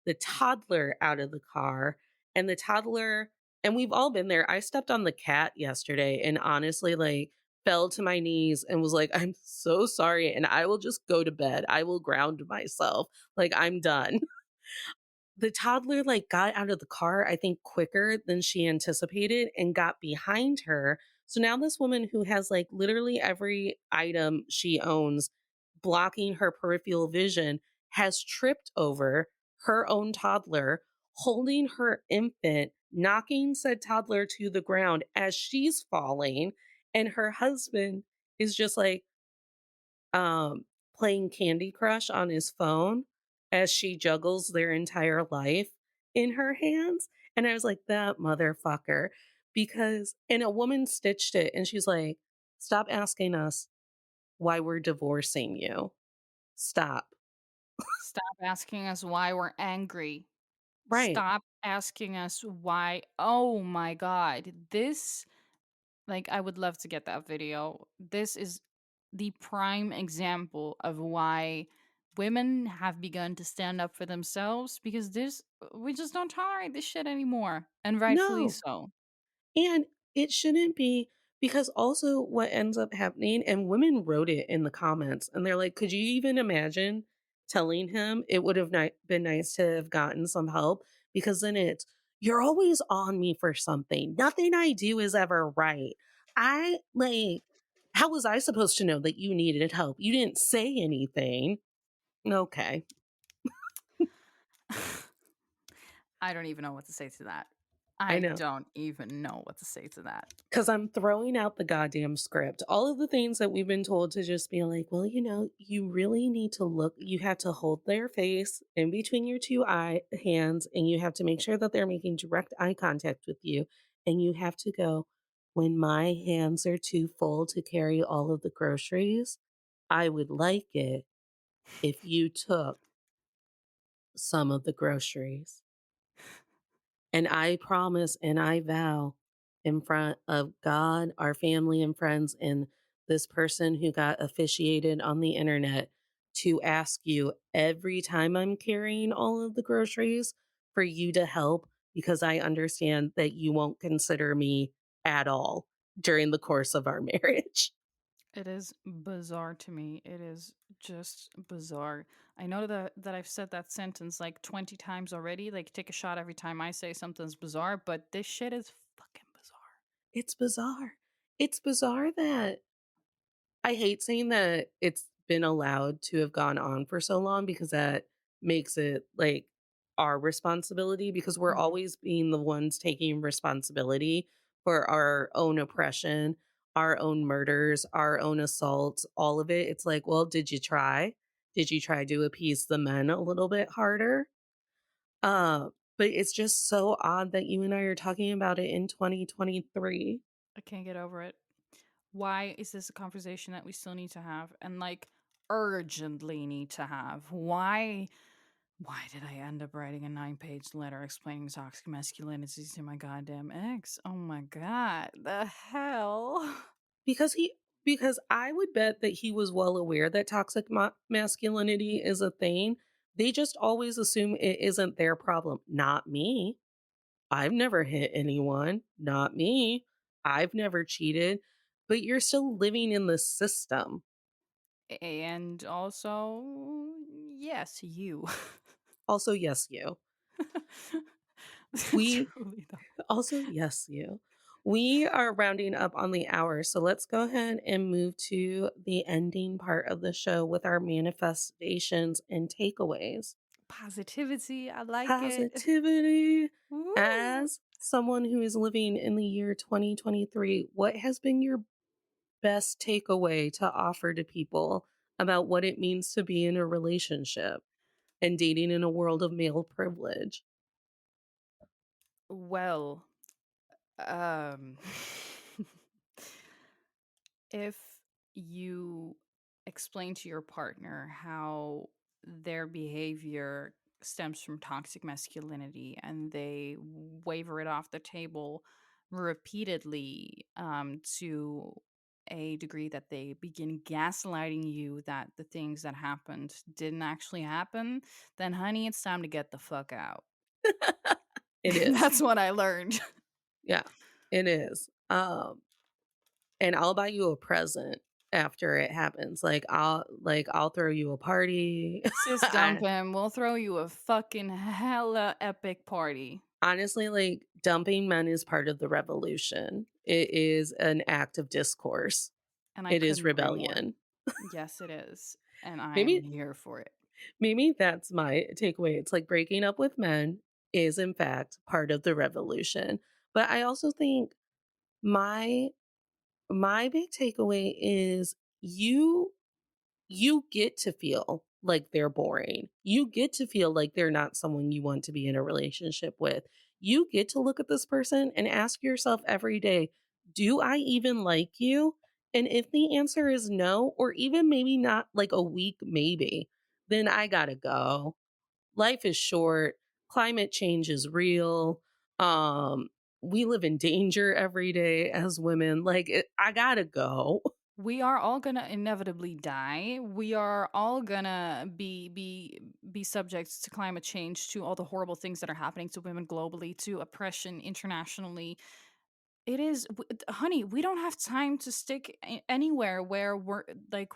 the toddler out of the car. And the toddler, and we've all been there. I stepped on the cat yesterday and honestly, like, fell to my knees and was like, I'm so sorry. And I will just go to bed. I will ground myself. Like, I'm done. The toddler, like, got out of the car, I think, quicker than she anticipated and got behind her. So now this woman who has, like, literally every item she owns blocking her peripheral vision has tripped over her own toddler, holding her infant, knocking said toddler to the ground as she's falling. And her husband is just like, um, playing Candy Crush on his phone as she juggles their entire life in her hands. And I was like, that motherfucker. Because, and a woman stitched it and she's like, stop asking us why we're divorcing you. Stop. Stop asking us why we're angry. Right. Stop asking us why. Oh my god. This, like, I would love to get that video. This is the prime example of why women have begun to stand up for themselves, because this we just don't tolerate this shit anymore, and rightfully No. so. And it shouldn't be, because also what ends up happening, and women wrote it in the comments, and they're like, could you even imagine telling him it would have been nice to have gotten some help? Because then it's, you're always on me for something. Nothing I do is ever right. I like, how was I supposed to know that you needed help? You didn't say anything. Okay. I don't even know what to say to that. I I know. don't even know what to say to that. Because I'm throwing out the goddamn script. All of the things that we've been told to just be like, well, you really need to look, you have to hold their face in between your two hands, and you have to make sure that they're making direct eye contact with you. And you have to go, when my hands are too full to carry all of the groceries, I would like it if you took some of the groceries. And I promise and I vow in front of God, our family and friends, and this person who got officiated on the internet to ask you every time I'm carrying all of the groceries for you to help, because I understand that you won't consider me at all during the course of our marriage. It is bizarre to me. It is just bizarre. I know that I've said that sentence like 20 times already. Like, take a shot every time I say something's bizarre, but this shit is fucking bizarre. It's bizarre. It's bizarre that I hate saying that it's been allowed to have gone on for so long, because that makes it like our responsibility, because we're Mhm. always being the ones taking responsibility for our own oppression, our own murders, our own assaults, all of it. It's like, well, did you try? Did you try to appease the men a little bit harder? But it's just so odd that you and I are talking about it in 2023. I can't get over it. Why is this a conversation that we still need to have, and like urgently need to have? Why did I end up writing a 9-page letter explaining toxic masculinity to my goddamn ex? Oh my god, the hell? Because he because I would bet that he was well aware that toxic masculinity is a thing. They just always assume it isn't their problem. Not me. I've never hit anyone. Not me. I've never cheated. But you're still living in the system. And also, yes, you. Also, yes, you. We Truly, though. also, yes, you. We are rounding up on the hour. So let's go ahead and move to the ending part of the show with our manifestations and takeaways. Positivity, I like it. Positivity. Woo! As someone who is living in the year 2023, what has been your best takeaway to offer to people about what it means to be in a relationship and dating in a world of male privilege? Well, um, if you explain to your partner how their behavior stems from toxic masculinity and they waver it off the table repeatedly, to a degree that they begin gaslighting you that the things that happened didn't actually happen, then honey, it's time to get the fuck out. It is. That's what I learned. Yeah, it is. And I'll buy you a present after it happens. I'll throw you a party. Sis, dump I him. We'll throw you a fucking hella epic party. honestly, like, dumping men is part of the revolution. It is an act of discourse. And I It is couldn't agree more. rebellion. Yes, it is. And I am Maybe here for it. Maybe that's my takeaway. It's like breaking up with men is in fact part of the revolution. But I also think my my big takeaway is you get to feel like they're boring. You get to feel like they're not someone you want to be in a relationship with. You get to look at this person and ask yourself every day, do I even like you? And if the answer is no, or even maybe not like a week, maybe, then I gotta go. Life is short. Climate change is real. Um, we live in danger every day as women. I gotta go. We are all gonna inevitably die. We are all gonna be subject to climate change, to all the horrible things that are happening to women globally, to oppression internationally. It is, honey. We don't have time to stick anywhere where we're like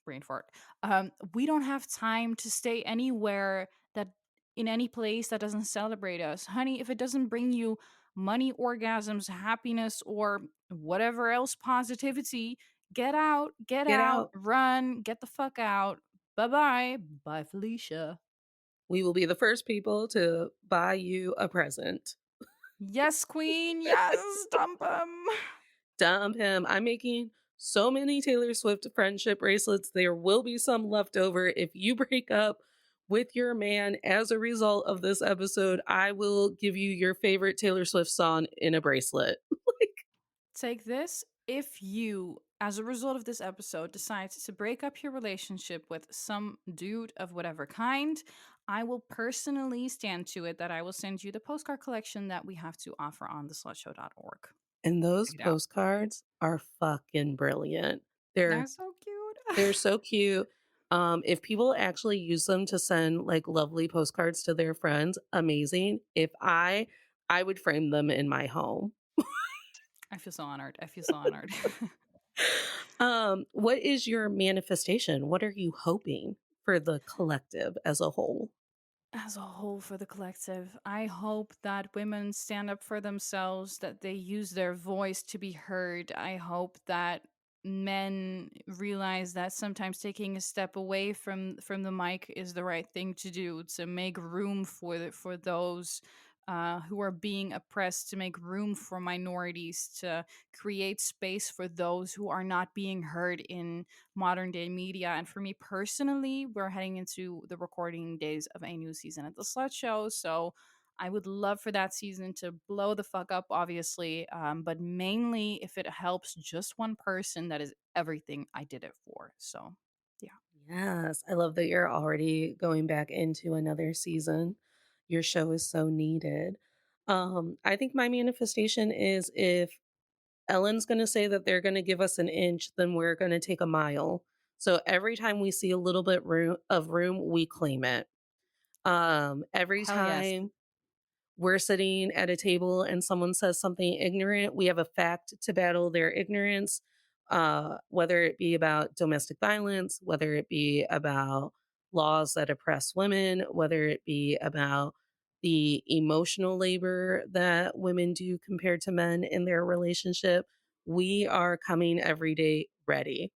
brain fart. We don't have time to stay anywhere that in any place that doesn't celebrate us, honey. If it doesn't bring you money, orgasms, happiness, or whatever else positivity, Get out, out. run, get the fuck out. Bye bye, bye, Felicia. We will be the first people to buy you a present. Yes, queen. Yes, dump him. Dump him. I'm making so many Taylor Swift friendship bracelets. There will be some left over. If you break up with your man as a result of this episode, I will give you your favorite Taylor Swift song in a bracelet. Take this. If you, as a result of this episode, decide to break up your relationship with some dude of whatever kind, I will personally stand to it that I will send you the postcard collection that we have to offer on the slutshow.org. And those Check it out. postcards are fucking brilliant. They're They're so cute. they're so cute. If people actually use them to send like lovely postcards to their friends, amazing. If I would frame them in my home. I feel so honored. I feel so honored. What is your manifestation? What are you hoping for the collective as a whole? As a whole, for the collective, I hope that women stand up for themselves, that they use their voice to be heard. I hope that men realize that sometimes taking a step away from the mic is the right thing to do, to make room for for those who are being oppressed, to make room for minorities, to create space for those who are not being heard in modern day media. And for me personally, we're heading into the recording days of a new season at the Slut Show. So I would love for that season to blow the fuck up, obviously. But mainly, if it helps just one person, that is everything I did it for. So, yeah. Yes, I love that you're already going back into another season. Your show is so needed. I think my manifestation is if Ellen's going to say that they're going to give us an inch, then we're going to take a mile. So every time we see a little bit of room, we claim it. Every Hell yes. time we're sitting at a table and someone says something ignorant, we have a fact to battle their ignorance, whether it be about domestic violence, whether it be about laws that oppress women, whether it be about the emotional labor that women do compared to men in their relationship. We are coming every day ready.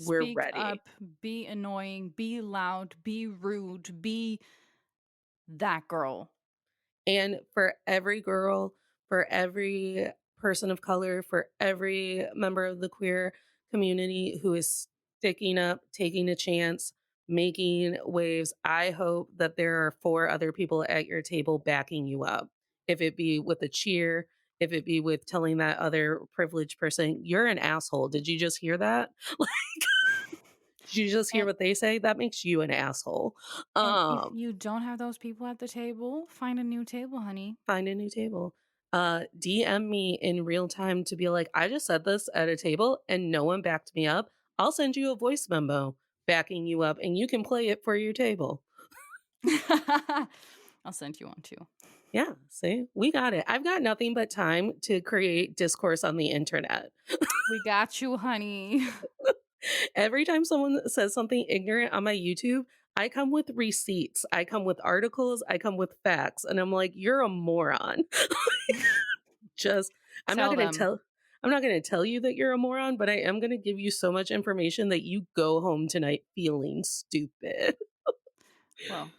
We're Speak ready. up, be annoying, be loud, be rude, be that girl. And for every girl, for every person of color, for every member of the queer community who is sticking up, taking a chance, making waves, I hope that there are four other people at your table backing you up. If it be with a cheer, if it be with telling that other privileged person, you're an asshole. Did you just hear that? Did you just hear And what they say? That makes you an asshole. And if Um, you don't have those people at the table, find a new table, honey. Find a new table. DM me in real time to be like, I just said this at a table and no one backed me up. I'll send you a voice memo backing you up and you can play it for your table. I'll send you one too. Yeah, see, we got it. I've got nothing but time to create discourse on the internet. We got you, honey. Every time someone says something ignorant on my YouTube, I come with receipts, I come with articles, I come with facts, and I'm like, you're a moron. Just, I'm not Tell going to them. tell. I'm not going to tell you that you're a moron, but I am going to give you so much information that you go home tonight feeling stupid. Well,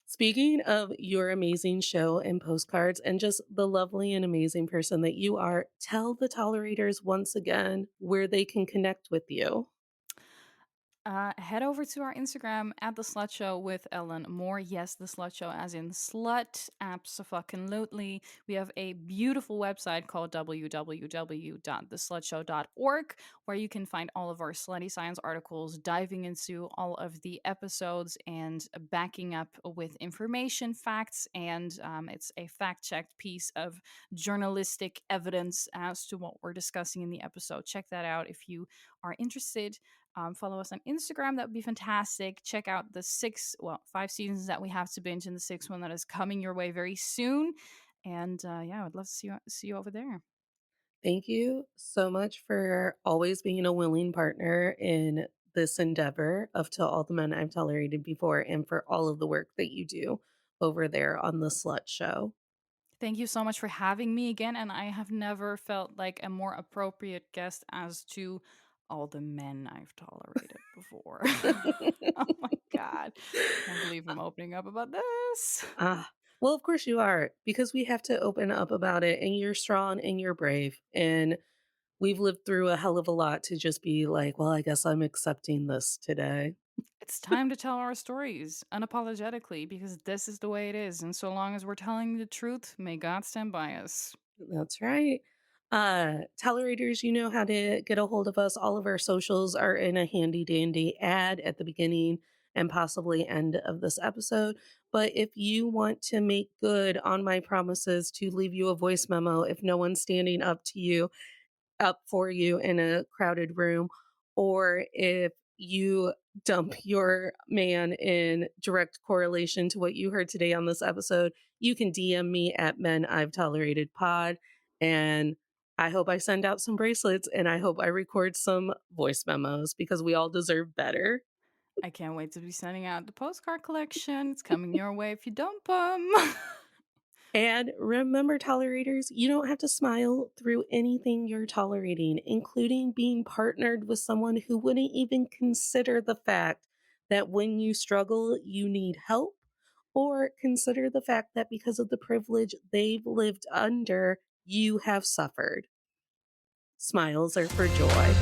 Speaking of your amazing show and postcards and just the lovely and amazing person that you are, tell the tolerators once again where they can connect with you. head over to our Instagram at the Slut Show with Ellen Moore. Yes, the Slut Show, as in slut, absolutely. We have a beautiful website called www.theslutshow.org, where you can find all of our slutty science articles, diving into all of the episodes and backing up with information, facts, and it's a fact-checked piece of journalistic evidence as to what we're discussing in the episode. Check that out if you are interested. Follow us on Instagram. That would be fantastic. Check out the 5 seasons that we have to binge, and the sixth one that is coming your way very soon. And yeah, I would love to see you over there. Thank you so much for always being a willing partner in this endeavor of To All the Men I've Tolerated Before and for all of the work that you do over there on the Slut Show. Thank you so much for having me again. And I have never felt like a more appropriate guest as to all the men I've tolerated before. Oh my God. Can't believe I'm opening up about this. Ah, well, of course you are, because we have to open up about it, and you're strong and you're brave. And we've lived through a hell of a lot to just be like, well, I guess I'm accepting this today. It's time to tell our stories unapologetically because this is the way it is. And so long as we're telling the truth, may God stand by us. That's right. Tolerators, you know how to get a hold of us. All of our socials are in a handy dandy ad at the beginning and possibly end of this episode. But if you want to make good on my promises to leave you a voice memo, if no one's standing up for you in a crowded room, or if you dump your man in direct correlation to what you heard today on this episode, you can DM me at Men I've Tolerated Pod. And I hope I send out some bracelets and I hope I record some voice memos because we all deserve better. I can't wait to be sending out the postcard collection. It's coming your way if you dump them. And remember, tolerators, you don't have to smile through anything you're tolerating, including being partnered with someone who wouldn't even consider the fact that when you struggle, you need help, or consider the fact that because of the privilege they've lived under, you have suffered. Smiles are for joy.